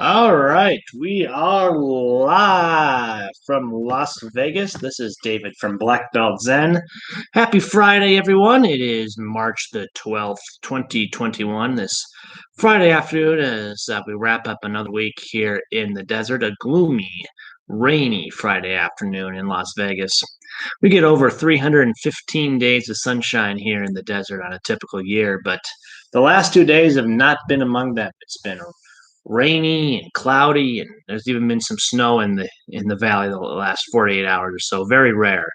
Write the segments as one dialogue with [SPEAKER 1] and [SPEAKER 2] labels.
[SPEAKER 1] All right, we are live from Las Vegas. This is David from Black Belt Zen. Happy Friday, everyone. It is March the 12th, 2021. This Friday afternoon as we wrap up another week here in the desert, a gloomy, rainy Friday afternoon in Las Vegas. We get over 315 days of sunshine here in the desert on a typical year, but the last 2 days have not been among them. It's been rainy and cloudy, and there's even been some snow in the valley the last 48 hours or so. Very rare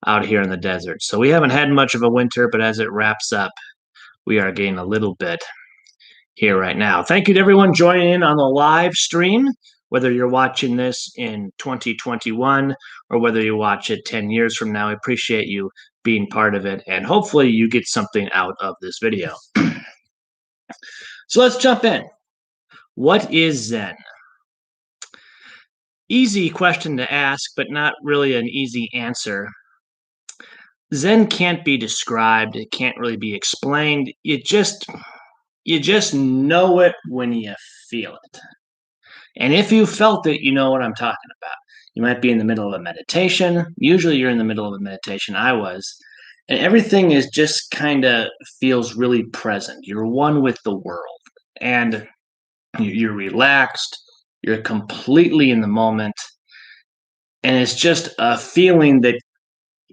[SPEAKER 1] out here in the desert. So we haven't had much of a winter, but as it wraps up, we are getting a little bit here right now. Thank you to everyone joining in on the live stream, whether you're watching this in 2021 or whether you watch it 10 years from now. I appreciate you being part of it, and hopefully you get something out of this video. So let's jump in. What is Zen? Easy question to ask, but not really an easy answer. Zen can't be described, it can't really be explained. You just know it when you feel it. And if you felt it, you know what I'm talking about. You might be in the middle of a meditation. Usually you're in the middle of a meditation. I was. And everything is just kind of feels really present. You're one with the world. And you're relaxed. You're completely in the moment. And it's just a feeling that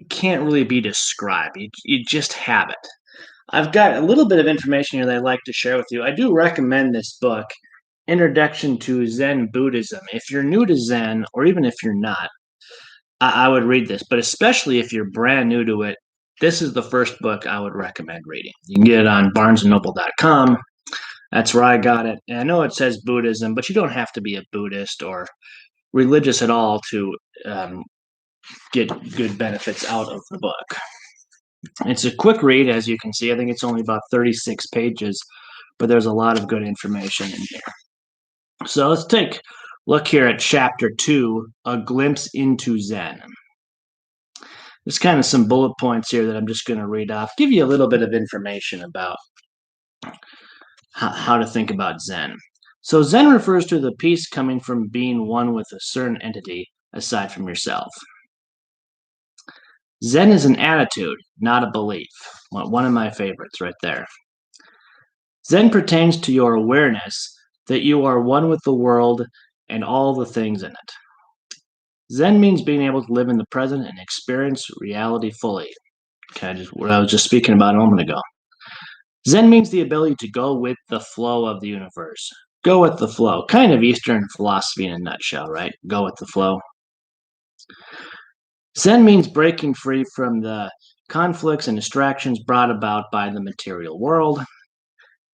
[SPEAKER 1] can't really be described. You just have it. I've got a little bit of information here that I'd like to share with you. I do recommend this book, Introduction to Zen Buddhism. If you're new to Zen, or even if you're not, I would read this. But especially if you're brand new to it, this is the first book I would recommend reading. You can get it on barnesandnoble.com. That's where I got it. And I know it says Buddhism, but you don't have to be a Buddhist or religious at all to get good benefits out of the book. It's a quick read, as you can see. I think it's only about 36 pages, but there's a lot of good information in here. So let's take a look here at Chapter 2, A Glimpse into Zen. There's kind of some bullet points here that I'm just going to read off, give you a little bit of information about how to think about Zen. So Zen refers to the peace coming from being one with a certain entity aside from yourself. Zen is an attitude, not a belief. One of my favorites right there. Zen pertains to your awareness that you are one with the world and all the things in it. Zen means being able to live in the present and experience reality fully. Okay, what I was just speaking about a moment ago. Zen means the ability to go with the flow of the universe. Go with the flow. Kind of Eastern philosophy in a nutshell, right? Go with the flow. Zen means breaking free from the conflicts and distractions brought about by the material world.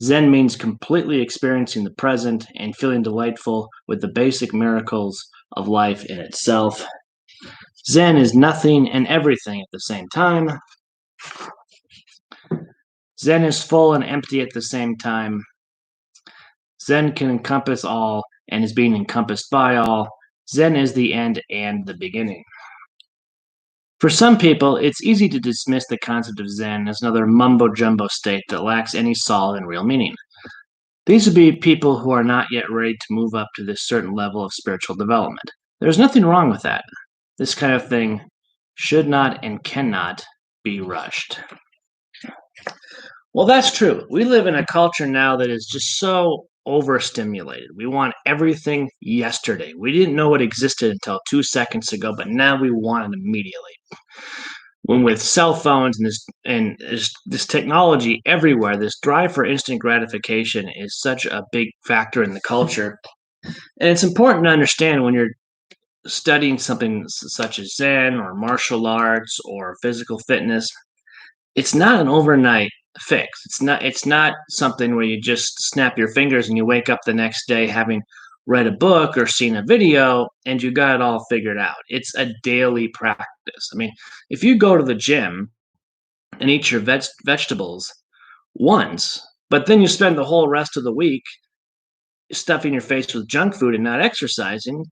[SPEAKER 1] Zen means completely experiencing the present and feeling delightful with the basic miracles of life in itself. Zen is nothing and everything at the same time. Zen is full and empty at the same time. Zen can encompass all and is being encompassed by all. Zen is the end and the beginning. For some people, it's easy to dismiss the concept of Zen as another mumbo-jumbo state that lacks any solid and real meaning. These would be people who are not yet ready to move up to this certain level of spiritual development. There's nothing wrong with that. This kind of thing should not and cannot be rushed. Well, that's true. We live in a culture now that is just so overstimulated. We want everything yesterday. We didn't know it existed until 2 seconds ago, but now we want it immediately. When with cell phones and this technology everywhere, this drive for instant gratification is such a big factor in the culture. And it's important to understand when you're studying something such as Zen or martial arts or physical fitness, it's not an overnight fix. It's not something where you just snap your fingers and you wake up the next day having read a book or seen a video and you got it all figured out. It's a daily practice. I mean, if you go to the gym and eat your vegetables once, but then you spend the whole rest of the week stuffing your face with junk food and not exercising,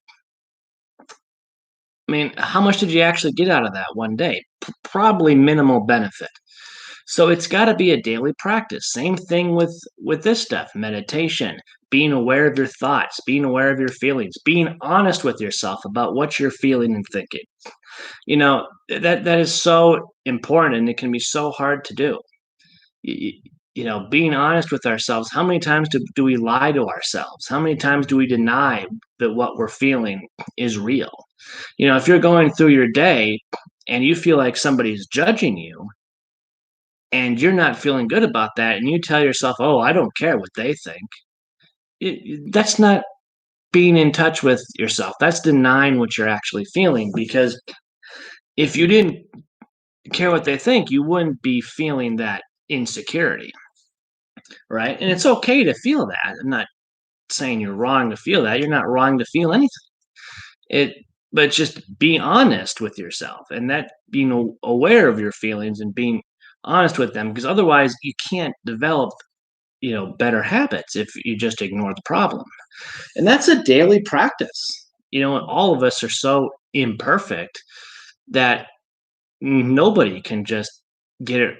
[SPEAKER 1] I mean, how much did you actually get out of that one day? Probably minimal benefit. So it's got to be a daily practice. Same thing with this stuff, meditation, being aware of your thoughts, being aware of your feelings, being honest with yourself about what you're feeling and thinking. That is so important, and it can be so hard to do. Y- Being honest with ourselves. How many times do we lie to ourselves? How many times do we deny that what we're feeling is real? If you're going through your day and you feel like somebody's judging you and you're not feeling good about that, and you tell yourself, "Oh, I don't care what they think," that's not being in touch with yourself. That's denying what you're actually feeling, because if you didn't care what they think, you wouldn't be feeling that insecurity, right? And it's okay to feel that. I'm not saying you're wrong to feel that. You're not wrong to feel anything. It, but just be honest with yourself, and that being aware of your feelings and being honest with them, because otherwise you can't develop, better habits if you just ignore the problem. And that's a daily practice. All of us are so imperfect that nobody can just get it,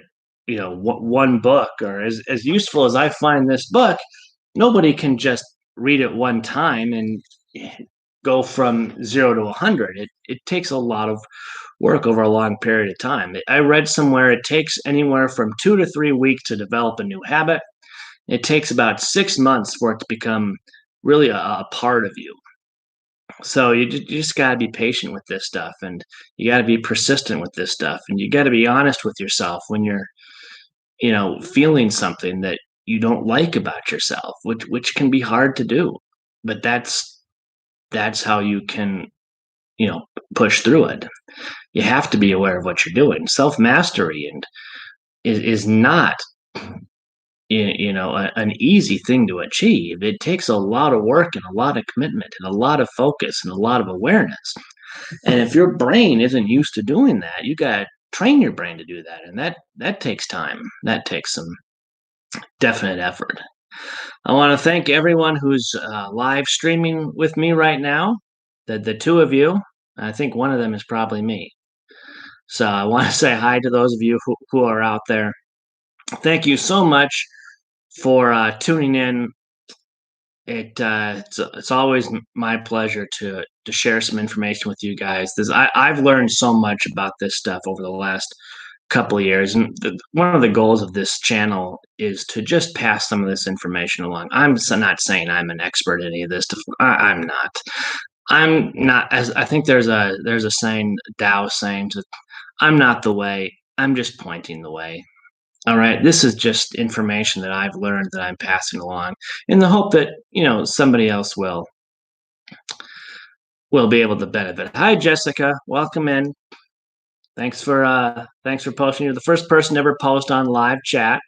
[SPEAKER 1] one book, or as useful as I find this book, nobody can just read it one time and go from 0 to 100. It takes a lot of work over a long period of time. I read somewhere it takes anywhere from 2 to 3 weeks to develop a new habit. It takes about 6 months for it to become really a part of you. So you just got to be patient with this stuff, and you got to be persistent with this stuff, and you got to be honest with yourself when you're, feeling something that you don't like about yourself, which can be hard to do. But that's how you can, you know, push through it. You have to be aware of what you're doing. Self mastery and is not, an easy thing to achieve. It takes a lot of work and a lot of commitment and a lot of focus and a lot of awareness. And if your brain isn't used to doing that, you got to train your brain to do that, and that takes time. That takes some definite effort. I want to thank everyone who's live streaming with me right now. The two of you, I think one of them is probably me. So I want to say hi to those of you who are out there. Thank you so much for tuning in. It's always my pleasure to share some information with you guys. I've learned so much about this stuff over the last couple of years, and one of the goals of this channel is to just pass some of this information along. I'm not saying I'm an expert in any of this stuff. I'm not. I'm not. As I think there's a saying, Tao saying, to I'm not the way. I'm just pointing the way. All right, this is just information that I've learned that I'm passing along in the hope that, somebody else will be able to benefit. Hi Jessica, welcome in. Thanks for posting. You're the first person to ever post on live chat.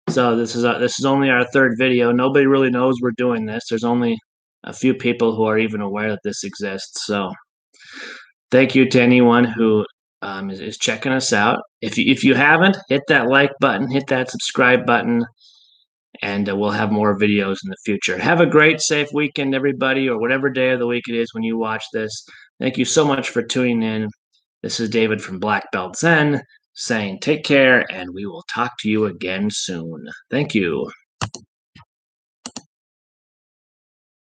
[SPEAKER 1] So this is only our third video. Nobody really knows we're doing this. There's only a few people who are even aware that this exists. So thank you to anyone who is checking us out. If you haven't, hit that like button, hit that subscribe button, and we'll have more videos in the future. Have a great, safe weekend, everybody, or whatever day of the week it is when you watch this. Thank you so much for tuning in. This is David from Black Belt Zen saying take care, and we will talk to you again soon. Thank you.